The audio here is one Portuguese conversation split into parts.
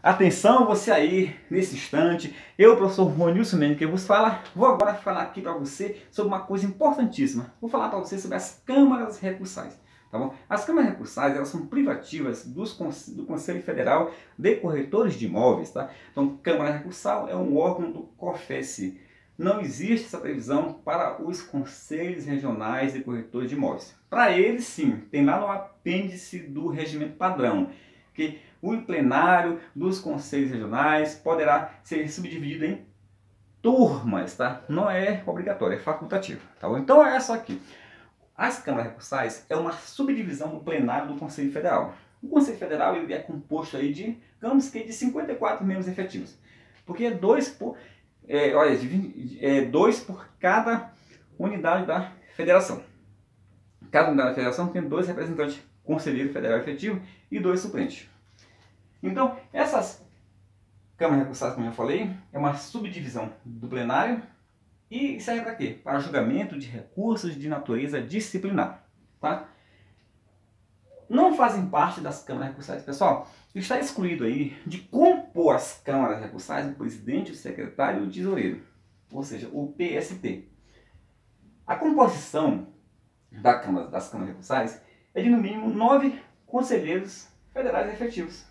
Atenção, você aí, nesse instante, eu, professor Ronilson Mendes, que vos fala, vou agora falar aqui para você sobre uma coisa importantíssima. Vou falar para você sobre as câmaras recursais, tá bom? As câmaras recursais, elas são privativas do Conselho Federal de Corretores de Imóveis, tá? Então, Câmara Recursal é um órgão do COFES. Não existe essa previsão para os Conselhos Regionais de Corretores de Imóveis. Para eles, sim, tem lá no apêndice do Regimento Padrão, que o plenário dos conselhos regionais poderá ser subdividido em turmas, tá? Não é obrigatório, é facultativo, tá bom? Então é só aqui. As câmaras recursais é uma subdivisão do plenário do Conselho Federal. O Conselho Federal ele é composto aí de, digamos que de 54 membros efetivos, porque é dois por cada unidade da federação. Cada unidade da federação tem 2 representantes, conselheiro federal efetivo e 2 suplentes. Então, essas câmaras recursais, como eu já falei, é uma subdivisão do plenário e serve para quê? Para julgamento de recursos de natureza disciplinar. Tá? Não fazem parte das câmaras recursais. Pessoal, está excluído aí de compor as câmaras recursais o presidente, o secretário e o tesoureiro, ou seja, o PST. A composição das câmaras recursais é de no mínimo 9 conselheiros federais efetivos.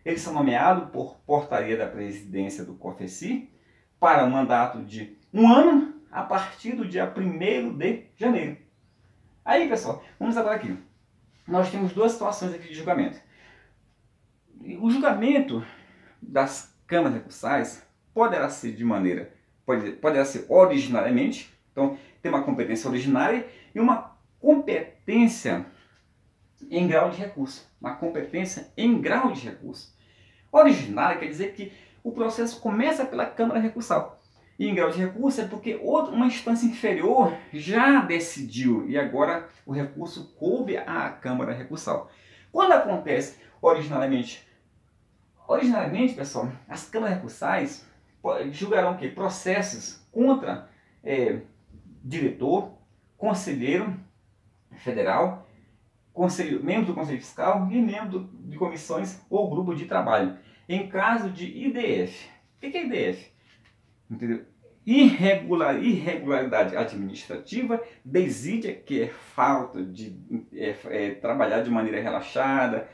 Eles são nomeados por portaria da presidência do COFECI para um mandato de 1 ano a partir do dia 1º de janeiro. Aí, pessoal, vamos agora aqui. Nós temos 2 situações aqui de julgamento. O julgamento das câmaras recursais poderá ser poderá ser originariamente, então tem uma competência originária e uma competência em grau de recurso. Uma competência em grau de recurso. Originária quer dizer que o processo começa pela Câmara Recursal. E em grau de recurso é porque uma instância inferior já decidiu e agora o recurso coube à Câmara Recursal. Quando acontece originariamente, pessoal, as câmaras recursais julgarão o quê? Processos contra diretor, conselheiro federal, membro do Conselho Fiscal e membro de comissões ou grupo de trabalho, em caso de IDF. O que é IDF? Entendeu? Irregularidade administrativa, desídia, que é falta de trabalhar de maneira relaxada,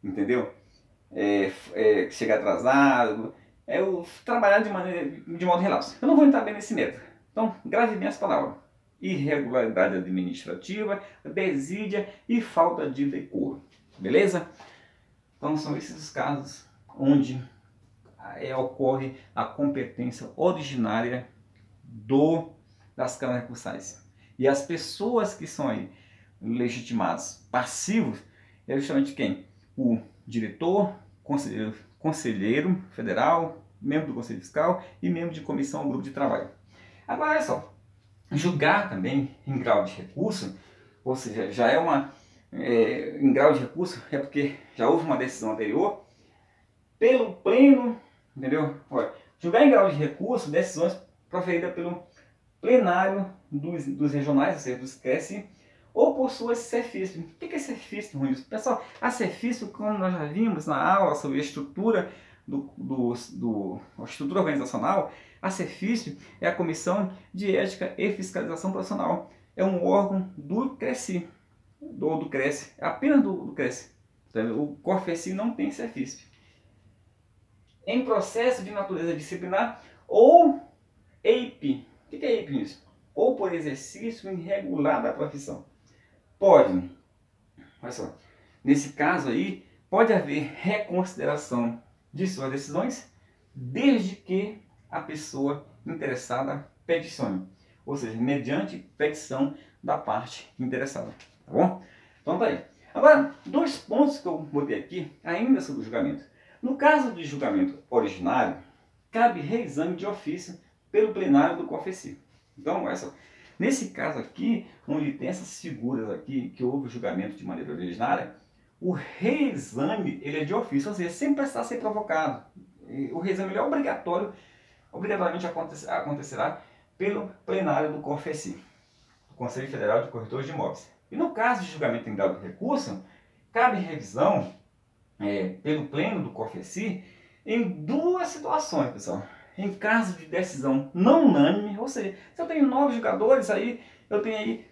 entendeu? Chegar atrasado, o trabalhar de modo relapso. Eu não vou entrar bem nesse método, então grave bem as palavras. Irregularidade administrativa, desídia e falta de decoro. Beleza? Então são esses os casos onde ocorre a competência originária das câmaras recursais. E as pessoas que são aí legitimados passivos é justamente quem? O diretor, conselheiro federal, membro do Conselho Fiscal e membro de comissão ou grupo de trabalho. Agora olha só. Julgar também em grau de recurso, ou seja, já é em grau de recurso, é porque já houve uma decisão anterior, pelo pleno, entendeu? Olha, julgar em grau de recurso, decisões proferidas pelo plenário dos regionais, ou seja, dos CRES, ou por suas CEFISP. O que é CEFISP, Ronilson? Pessoal, a CEFISP, como nós já vimos na aula sobre a estrutura a estrutura organizacional, a CEFISP é a Comissão de Ética e Fiscalização Profissional. É um órgão do CRECI, do CRECI, apenas do CRECI. Então, o COFECI não tem CEFISP. Em processo de natureza disciplinar ou EIP. O que é EIP nisso? Ou por exercício irregular da profissão. Pode, olha só, nesse caso aí, pode haver reconsideração de suas decisões, desde que a pessoa interessada peticione, ou seja, mediante petição da parte interessada, tá bom? Então tá aí. Agora, 2 pontos que eu botei aqui, ainda sobre o julgamento. No caso do julgamento originário, cabe reexame de ofício pelo plenário do COFECI. Então, olha só, nesse caso aqui, onde tem essas figuras aqui, que houve o julgamento de maneira originária, o reexame ele é de ofício, ou seja, sem precisar ser provocado. O reexame ele é obrigatoriamente acontecerá pelo plenário do COFECI, do Conselho Federal de Corretores de Imóveis. E no caso de julgamento em grau de recurso, cabe revisão pelo pleno do COFECI em duas situações, pessoal. Em caso de decisão não unânime, ou seja, se eu tenho 9 jogadores, aí eu tenho aí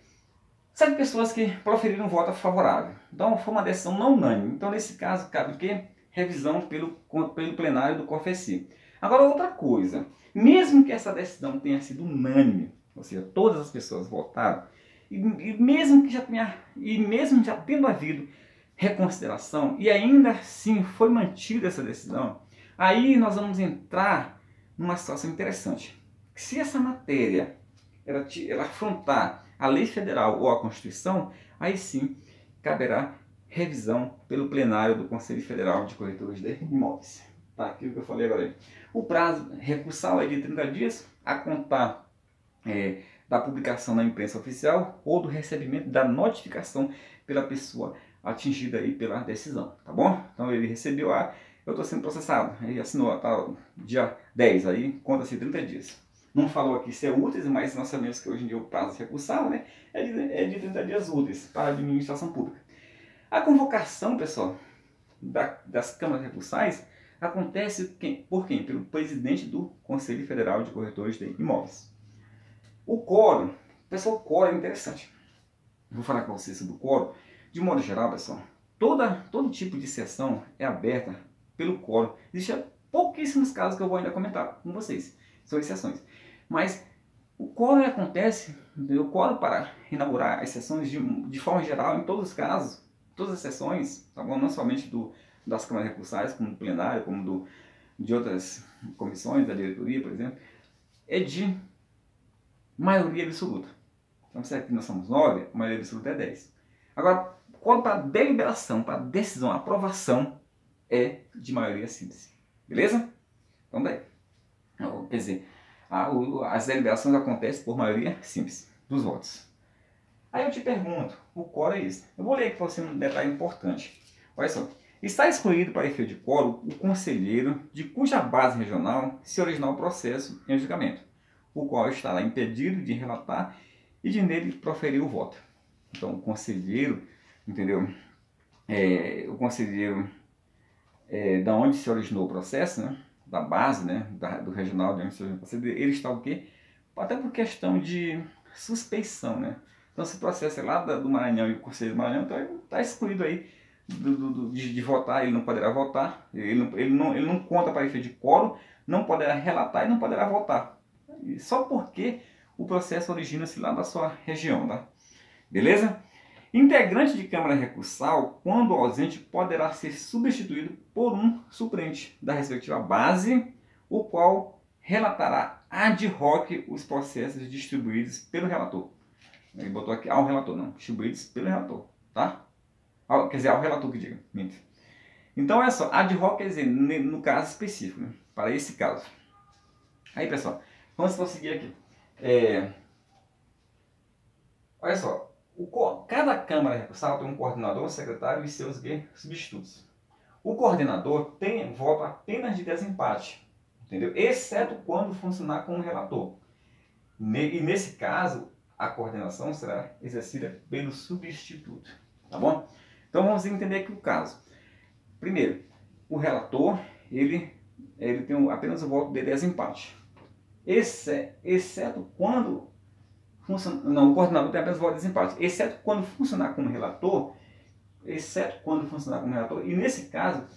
7 pessoas que proferiram um voto favorável. Então foi uma decisão não unânime. Então nesse caso cabe o quê? Revisão pelo plenário do CONFECI. Agora outra coisa, mesmo que essa decisão tenha sido unânime, ou seja, todas as pessoas votaram, e mesmo já tendo havido reconsideração e ainda assim foi mantida essa decisão, aí nós vamos entrar numa situação interessante. Se essa matéria ela afrontar a lei federal ou a Constituição, aí sim caberá revisão pelo plenário do Conselho Federal de Corretores de Imóveis. Tá, aquilo que eu falei agora. O prazo recursal é de 30 dias a contar da publicação na imprensa oficial ou do recebimento da notificação pela pessoa atingida aí pela decisão, tá bom? Então ele recebeu eu estou sendo processado, ele assinou, tá, dia 10, aí conta-se 30 dias. Não falou aqui se é úteis, mas nós sabemos que hoje em dia o prazo recursal, né, é de 30 dias úteis para a administração pública. A convocação, pessoal, das câmaras recursais acontece por quem? Pelo presidente do Conselho Federal de Corretores de Imóveis. O quórum, pessoal, o quórum é interessante. Vou falar com vocês sobre o quórum. De modo geral, pessoal, todo tipo de sessão é aberta pelo quórum. Existem pouquíssimos casos que eu vou ainda comentar com vocês, são exceções. Mas o quórum acontece, o quórum para inaugurar as sessões de forma geral, em todos os casos, todas as sessões, tá bom? Não somente das câmaras recursais, como do plenário, como de outras comissões, da diretoria, por exemplo, é de maioria absoluta. Então, se aqui nós somos 9, a maioria absoluta é 10. Agora, quando para deliberação, para decisão, aprovação, é de maioria simples. Beleza? Então, daí. Quer dizer, as deliberações acontecem por maioria simples dos votos. Aí eu te pergunto, o quórum é isso? Eu vou ler aqui para você um detalhe importante. Olha só. Está excluído para efeito de quórum o conselheiro de cuja base regional se originar o processo em julgamento, o qual estará impedido de relatar e de nele proferir o voto. Então, o conselheiro, entendeu? O conselheiro da onde se originou o processo, né? Da base, né? Do regional, de onde se originou o processo, ele está o quê? Até por questão de suspeição, né? Então, se o processo é lá do Maranhão e o conselheiro do Maranhão, então ele está excluído aí de votar, ele não poderá votar, ele não conta para efeito de quórum, não poderá relatar e não poderá votar. Só porque o processo origina-se lá da sua região, tá? Beleza? Integrante de Câmara Recursal, quando ausente, poderá ser substituído por um suplente da respectiva base, o qual relatará ad hoc os processos distribuídos pelo relator. Ele botou aqui ao relator, não, distribuídos pelo relator, tá? Quer dizer, ao relator que diga, minto. Então, olha só, ad hoc quer dizer, no caso específico, né? Para esse caso. Aí, pessoal, vamos prosseguir aqui. Olha só, cada Câmara Recursal tem um coordenador, secretário e seus substitutos. O coordenador tem voto apenas de desempate, entendeu? Exceto quando funcionar como relator. E nesse caso, a coordenação será exercida pelo substituto, tá bom? Então vamos entender aqui o caso. Primeiro, o relator, ele tem apenas o voto de desempate. Exceto quando o coordenador tem apenas voto de desempate, exceto quando funcionar como relator, e nesse caso,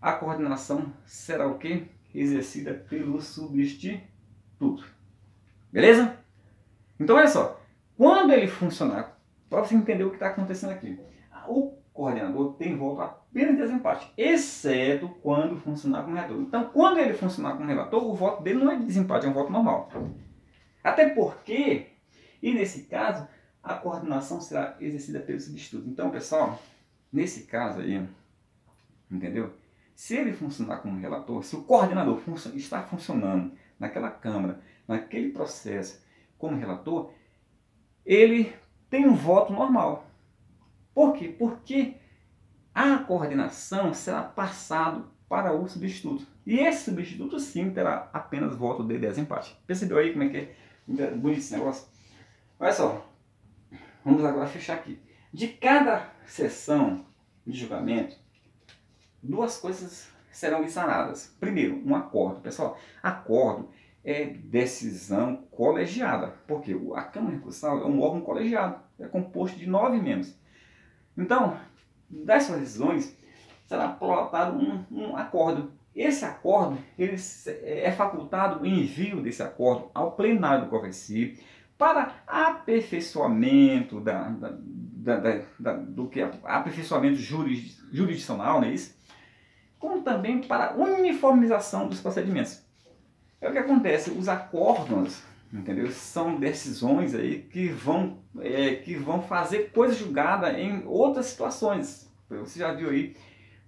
a coordenação será o quê? Exercida pelo substituto. Beleza? Então, olha só, quando ele funcionar, para você entender o que está acontecendo aqui, o coordenador tem voto apenas de desempate, exceto quando funcionar como relator. Então, quando ele funcionar como relator, o voto dele não é de desempate, é um voto normal. Até porque, e nesse caso, a coordenação será exercida pelo substituto. Então, pessoal, nesse caso aí, entendeu? Se ele funcionar como relator, se o coordenador está funcionando naquela Câmara, naquele processo, como relator, ele tem um voto normal. Por quê? Porque a coordenação será passado para o substituto. E esse substituto sim terá apenas voto de desempate. Percebeu aí como é que é bonito esse negócio? Olha só, vamos agora fechar aqui. De cada sessão de julgamento, duas coisas serão dissanadas. Primeiro, um acordo. Pessoal, acordo é decisão colegiada, porque a Câmara Recursal é um órgão colegiado, é composto de 9 membros. Então, das suas decisões, será protado um acordo. Esse acordo ele é facultado o envio desse acordo ao plenário do COFECI para aperfeiçoamento do que é aperfeiçoamento jurisdicional, não é isso? Como também para uniformização dos procedimentos. É o que acontece, os acórdãos, entendeu? São decisões aí que vão fazer coisa julgada em outras situações. Você já viu aí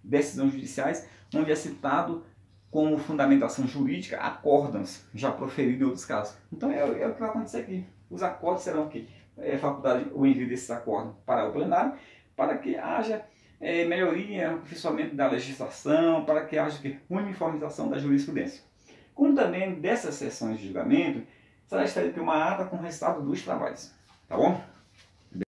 decisões judiciais onde é citado como fundamentação jurídica acórdãos já proferidos em outros casos. Então é o que vai acontecer aqui. Os acordos serão que facultado o envio desses acordos para o plenário, para que haja melhoria, aperfeiçoamento da legislação, para que haja uniformização da jurisprudência. Como também dessas sessões de julgamento, será extraída uma ata com o resultado dos trabalhos. Tá bom?